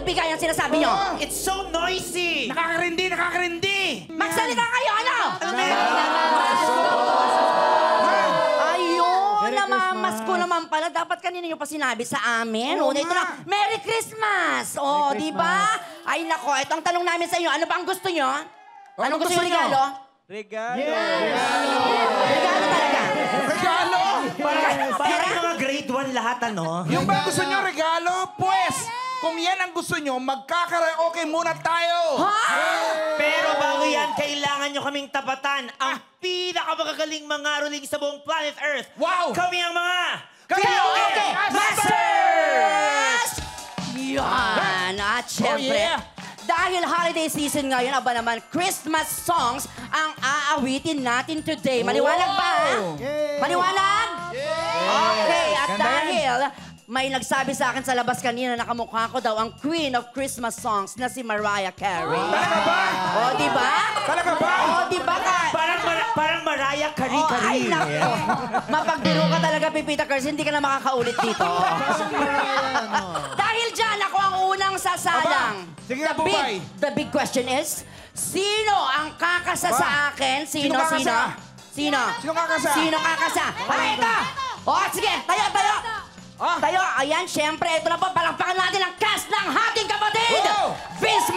bigay ang sinasabi nyo? It's so noisy! Nakakarindi! Magsalita kayo, ano? Ayun, namamas ko naman pala. Dapat kanina nyo pa sinabi sa amin. O, ito na, Merry Christmas! O, di ba? Ay, nako, ito ang tanong namin sa inyo. Ano ba ang gusto nyo? Anong gusto nyo regalo? Regalo. Regalo talaga. Regalo! Parang mga grade 1 lahat, ano? Yung ba gusto nyo regalo? Pues, kung yan ang gusto nyo, magkakaraoke muna tayo! Pero bago yan, kailangan nyo kaming tapatan ang pinakamagagaling mga ruling sa buong planet Earth. Wow! Kami ang mga Karaoke Masters! Yan! At syempre, dahil holiday season ngayon, aba naman, Christmas songs ang aawitin natin today. Maliwanag ba? Maliwanag? Okay, at dahil may nagsabi sa akin sa labas kanina na kamukha ko daw ang Queen of Christmas songs na si Mariah Carey. Talaga ba? O, di ba? Talaga ba? O, di ba ka? Parang Mariah Oh, ay, Kari-Kari. nako. Mapagbiro ka talaga, Pipita Curse. Hindi ka na makakaulit dito. Dahil dyan, ako ang unang sasalang. Aba, sige nga, Bubay. The big question is, sino ang kakasa sa akin? Sino kakasa? Sino? Sino kakasa? Sino kakasa? Ay, ito! O, sige, tayo. Tayo, ayan, syempre, ito na po, palakpakan natin ang cast ng Hating Kapatid! Wow! Vince